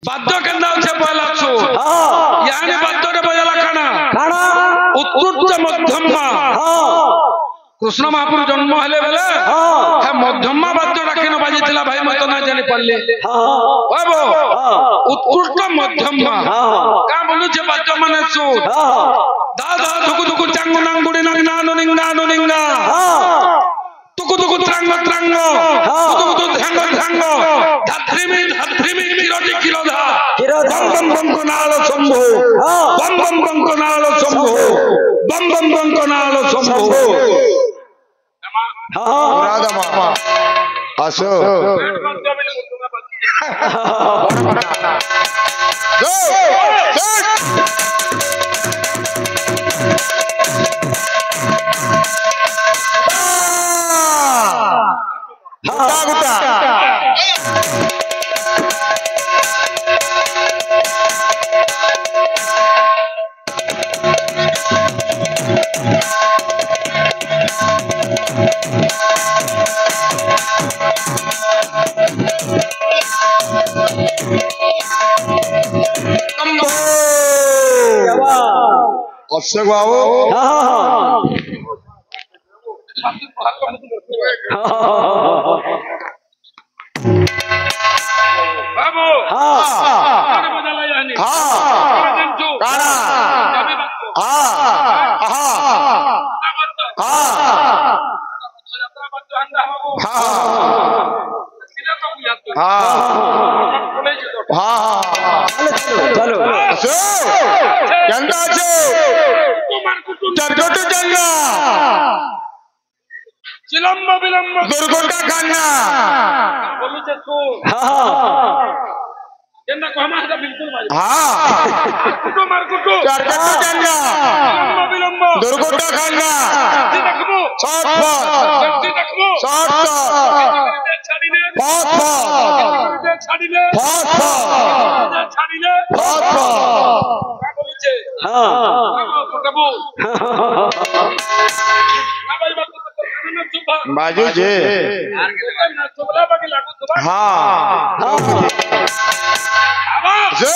বাদ্য কেন আছে পয়লা ছু ইয়ানি বাদ্যটা বজালা কানা কানা উৎকৃষ্ট মধ্যমা কৃষ্ণ মহাপুর জন্ম হলে বেলে হ্যাঁ মধ্যমা বাদ্যটা কেন বাজিছিলা ভাই মত না জানি পারলে বাবু উৎকৃষ্ট মধ্যমা কা বলুছে বাদ্য মানে সুর দাদা ধুকু ধুকু চাঙ্গু নাঙ্গুড়ি নাঙ্গা নুনিঙ্গা নুনিঙ্গা তুকু তুকু ত্রাঙ্গ ত্রাঙ্গ তুকু তুকু ধ্যাঙ্গ ধ্যাঙ্গ ধাত্রিমি কিরটি কিরধা বম বম বম কোনাল শম্ভু বম বম বম কোনাল শম্ভু বম বম বম কোনাল শম্ভু রাধা মা আসো গুটা অশোক বাবু दुर्गोटा खाना दुर्गोटा खाना बाजू जे हाँ जो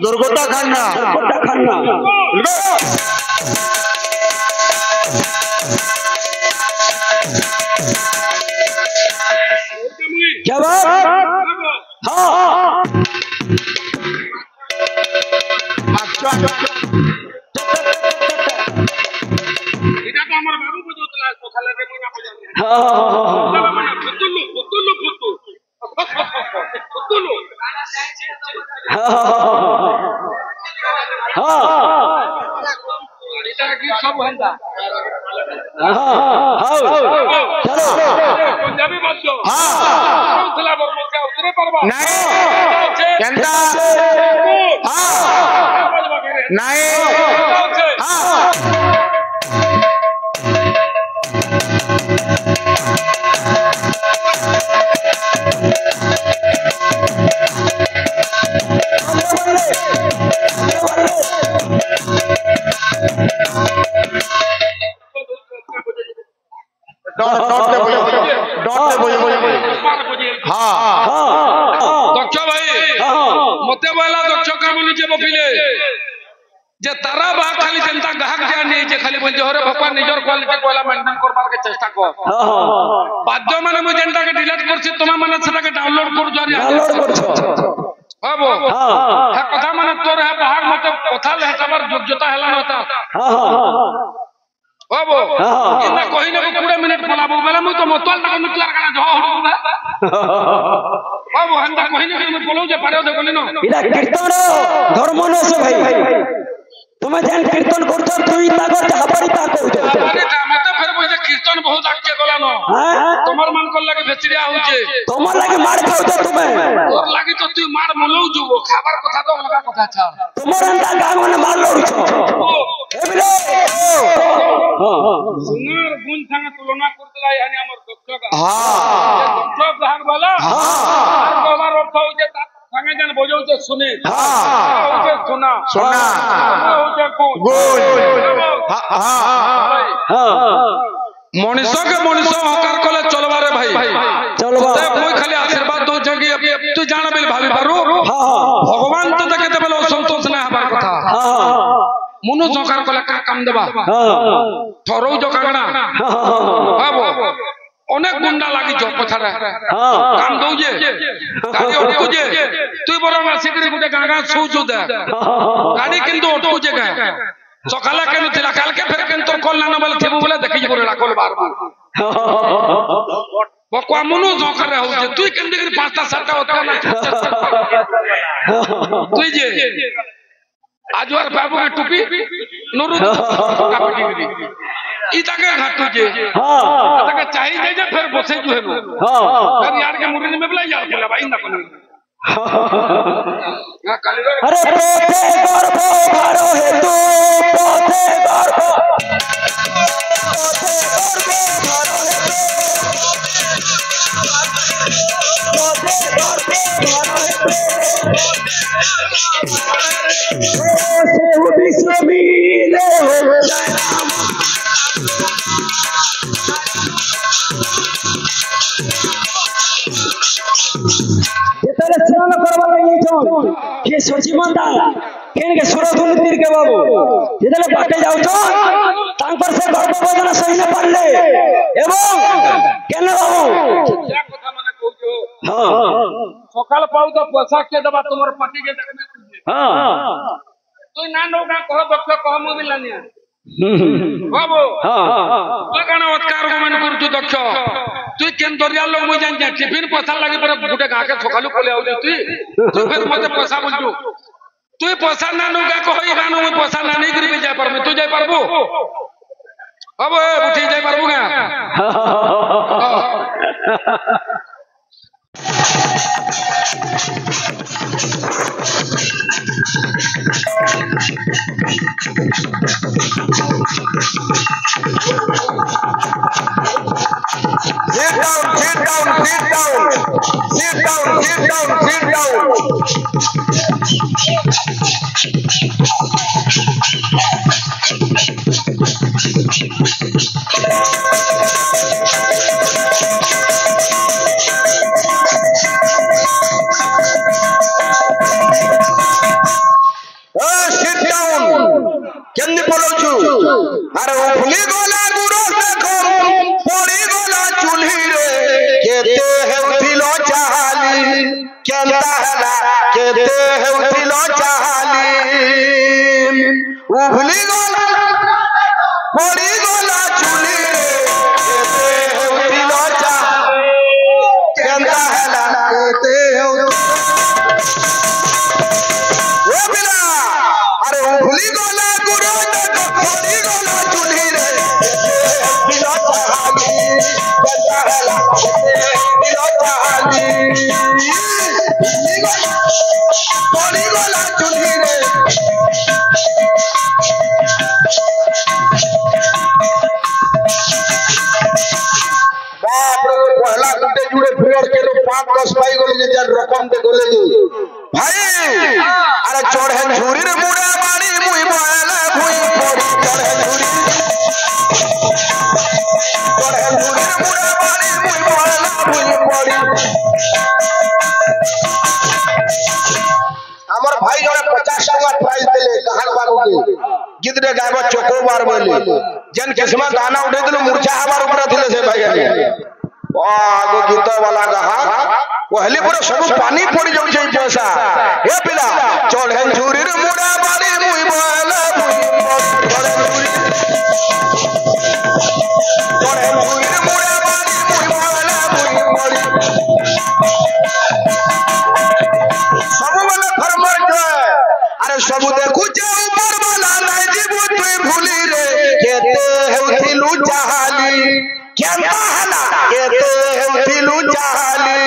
दुर्गोटा खाना क्या बात हाँ এটা তো আমার বাবু বুঝুতলা কথা লাগে মইনা বুঝা হ্যাঁ ফুতুলু ফুতুলু ফুতু ফুতুলু হ্যাঁ এটা কি সব হন্দা হ্যাঁ চলো पंजाबी বাদ্য হ্যাঁ উতলা বর্মকা উতরে পারবা নাই কেনটা হ্যাঁ নাই হ্যাঁ मते वाला दक्ष का बोली जे बपिले जे तारा बा खाली जनता ग्राहक जा नहीं जे खाली बोल जोरे भगवान निजर क्वालिटी कोला मेंटेन करबार के चेष्टा कर बाध्य माने मु जनता के डिलीट करछि तुमा माने सेटा के डाउनलोड कर जरी डाउनलोड करछो हाबो हा कथा माने तोर है बाहर मते कथा लेहटाबर योग्यता हैला नता हाबो इना कहि न 20 मिनिट बोलाबो बेला मु तो मतल तक निकलार काना जह हडो बा बाबू हम तक कहीं नहीं बोलो जे पारे देखो न इला कीर्तन धर्म न से भाई तुम जन कीर्तन करतो तुई ताको चापड़ी ताको अरे मते फिर बोले कीर्तन बहुत आके गला न तोमर मन को लगे भेचरिया होजे तोमर लगे मार खाउ तो तुमे तोर लगे तो तू मार मलौ जुबो खाबार कथा तो लगा कथा छ तोमर अंदा गांव ने मार लौ छ ए बिलो सुनार गुण संग तुलना करतला यानी हमर दक्ष का दक्ष भाग वाला हर बार अर्थ होजे संगे जन बजाउचे सुने होजे सुना होजे गुण मनुष्य के मनुष्य हकार कले चलबारे भाई चलबा ते कोई खाली आशीर्वाद दो जगी तू जान बेल भाभी पारू भगवान तो देखे ते बेल संतोष ना हबार कथा मनु हकार कले का काम देबा थरो जो कागना बाबू अनेक गुंडा लागि जो पछारे काम दो जे गाड़ी अटकू जे तू बरम आसिकरी गुटे गागा सोचू दे गाड़ी किंतु अटकू जे गा सकाला केनु थिला काल के फेर केन तो कल ना बोले थेबु बोले देखि जे राखल बार बार बकवा मनु जोकर हो जे तू केन देखि पांचटा सातटा होता ना तू जे आजवार बाबू के टोपी नोरु कापटी दी ई ताके घाटू जे ताके चाहि जे फिर बसे जो हेनो फिर यार के मुरनी में बोला यार के भाई ना कोन अरे पोथे गर्भ भरो है तू पोथे गर्भ विश्व मिले जेतले स्नान करबा लगे छन के सचिमंदा केन के सुरधुन तीर के बाबू जेतले बाटे जाउ छन तांकर से गर्भ बदन सही न पड़ले एवं केन बाबू क्या कथा माने कहू हां सकाल पाउ तो पैसा के दबा तुम्हारे पति के देखने हां तू ना नौका कह दक्ष कह मु मिलानिया बाबू हां लगाना उत्कार गुमन कर तू दक्ष तू केन दरिया लोग मु जान जा टिफिन पैसा लागि पर गुटे गा के सकालु कोले आउ तू फिर मते पैसा बोलजू तू पैसा ना नौका कहि गानो मु पैसा ना नहीं करी जाय पर तू जाय परबो अब उठी जाय परबो गा Sit down. केमनी पलोचू अरे ओ फुली गोला गुरो से कम पोड़ी गोला चूल्ही रे केते है उठिलो चाली केंदा हला केते है उठिलो चाली ओ फुली गोला पोड़ी गोला चूल्ही रे केते है उठिलो चाली केंदा हला केते है ओ बिला अरे ओ फुली गोला रकम दे गोले भाई अरे चढ़े झूरी रे मुड़ा बाड़ी मुई बोला भुई पड़ी चढ़े झूरी रे मुड़ा बाड़ी मुई बोला भुई पड़ी हमर भाई जने 50 टका प्राइस देले कहार बाबू के गीत रे गायब चोकोबार बोले जन किस्मत गाना उठे दिलो मूर्छा हमार ऊपर थिले से भाई आगो गीत वाला गहा पहले पूरा सब पानी पड़ जाउ छै पैसा हे पिला चढ़े झूरी रे मुड़ा बाड़ी मुई बोला चढ़े झूरी रे मुड़ा बाड़ी मुई बोला मुई सब वाला फरमार जो अरे सब देखु जे ऊपर वाला नहीं जीबू तू भूली रे केते है उठिलू चाहली केंदा हला केते है उठिलू चाहली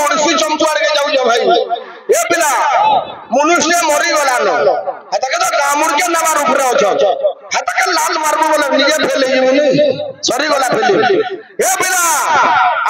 ओडसी चमचुआड़ के जाऊ जा भाई ए पिला मनुष्य मरी गला न हतके तो कामुर के नवार ऊपर अछ हतके लाल मारबो बोले निजे फेले जीवनी सरी गला फेले ए पिला